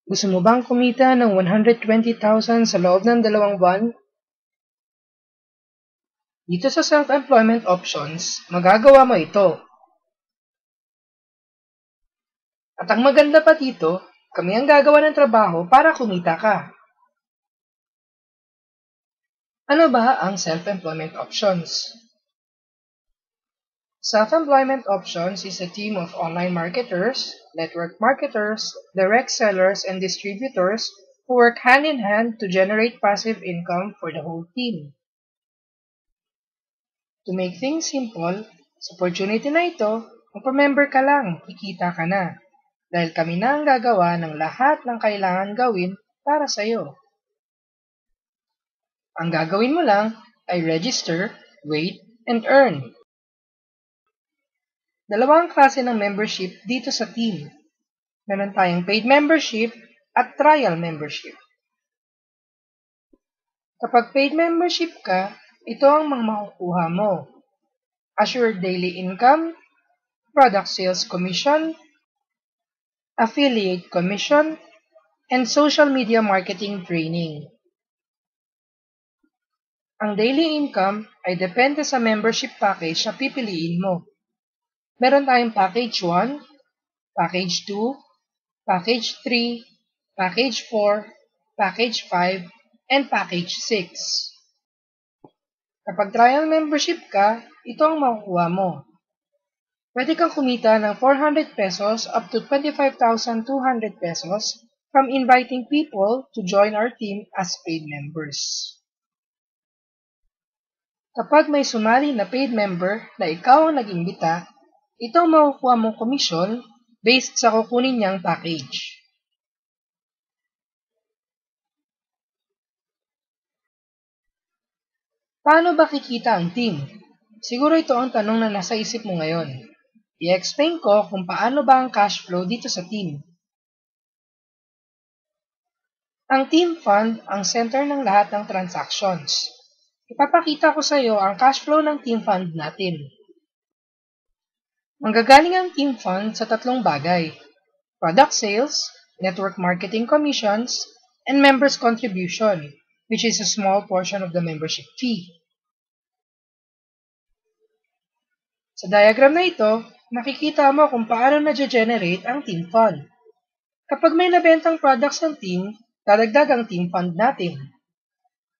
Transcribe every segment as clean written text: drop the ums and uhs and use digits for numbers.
Gusto mo bang kumita ng 120,000 sa loob ng 2 buwan? Dito sa self-employment options, magagawa mo ito. At ang maganda pa dito, kami ang gagawa ng trabaho para kumita ka. Ano ba ang self-employment options? Self-employment options is a team of online marketers, network marketers, direct sellers, and distributors who work hand in hand to generate passive income for the whole team. To make things simple, sa opportunity na ito, magpa-member ka lang, kikita ka na. Dahil kami na ang gagawa ng lahat ng kailangan gawin para sa'yo. Ang gagawin mo lang ay register, wait, and earn. Dalawang klase ng membership dito sa team. Meron tayong paid membership at trial membership. Kapag paid membership ka, ito ang mga makukuha mo. Assured daily income, product sales commission, affiliate commission, and social media marketing training. Ang daily income ay depende sa membership package na pipiliin mo. Meron tayong package 1, package 2, package 3, package 4, package 5, and package 6. Kapag trial membership ka, ito ang makukuha mo. Pwede kang kumita ng 400 pesos up to 25,200 pesos from inviting people to join our team as paid members. Kapag may sumali na paid member na ikaw ang nag-imbita, ito ang makukuha mong komisyon based sa kukunin niyang package. Paano ba kikita ang team? Siguro ito ang tanong na nasa isip mo ngayon. I-explain ko kung paano ba ang cash flow dito sa team. Ang team fund ang center ng lahat ng transactions. Ipapakita ko sa iyo ang cash flow ng team fund natin. Manggagaling ang team fund sa 3 bagay: product sales, network marketing commissions, and members' contribution, which is a small portion of the membership fee. Sa diagram na ito, makikita mo kung paano na-generate ang team fund. Kapag may nabentang products ng team, dadagdag ang team fund natin.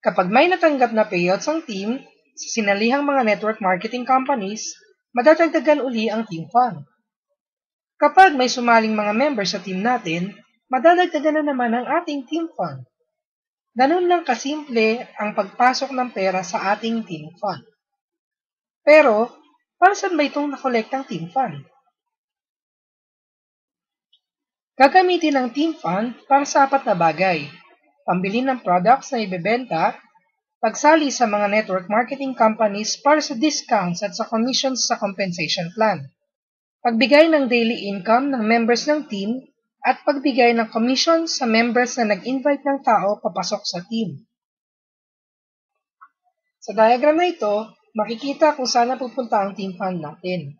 Kapag may natanggap na payouts ang team sa sinalihang mga network marketing companies, madadagdagan uli ang team fund. Kapag may sumaling mga members sa team natin, madadagdagan na naman ang ating team fund. Ganun lang kasimple ang pagpasok ng pera sa ating team fund. Pero, para saan ba itong nakolektang team fund? Gagamitin ang team fund para sa 4 na bagay: pambili ng products na ibebenta, pagsali sa mga network marketing companies para sa discounts at sa commissions sa compensation plan, pagbigay ng daily income ng members ng team, at pagbigay ng commission sa members na nag-invite ng tao papasok sa team. Sa diagram na ito, makikita kung saan napupunta ang team fund natin.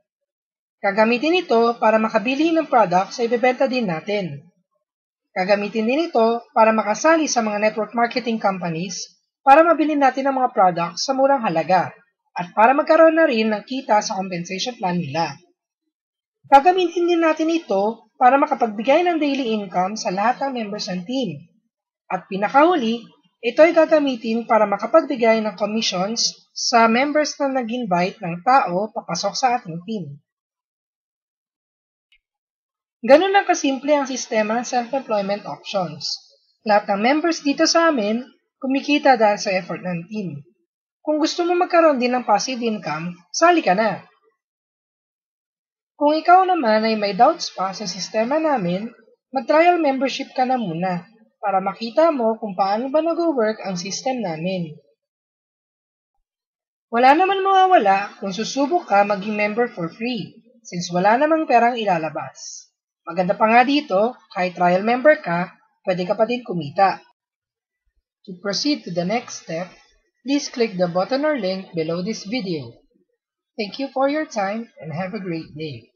Gagamitin ito para makabili ng products sa ibebenta din natin. Gagamitin din ito para makasali sa mga network marketing companies para mabili natin ang mga products sa murang halaga at para magkaroon na rin ng kita sa compensation plan nila. Gagamitin din natin ito para makapagbigay ng daily income sa lahat ng members ng team. At pinakahuli, ito ay gagamitin para makapagbigay ng commissions sa members na nag-invite ng tao papasok sa ating team. Ganun lang kasimple ang sistema ng self-employment options. Lahat ng members dito sa amin, kumikita dahil sa effort ng team. Kung gusto mo magkaroon din ng passive income, sali ka na. Kung ikaw naman ay may doubts pa sa sistema namin, mag-trial membership ka na muna para makita mo kung paano ba nag-work ang system namin. Wala naman mawawala kung susubok ka maging member for free since wala namang perang ilalabas. Maganda pa nga dito, kahit trial member ka, pwede ka pa din kumita. To proceed to the next step, please click the button or link below this video. Thank you for your time and have a great day.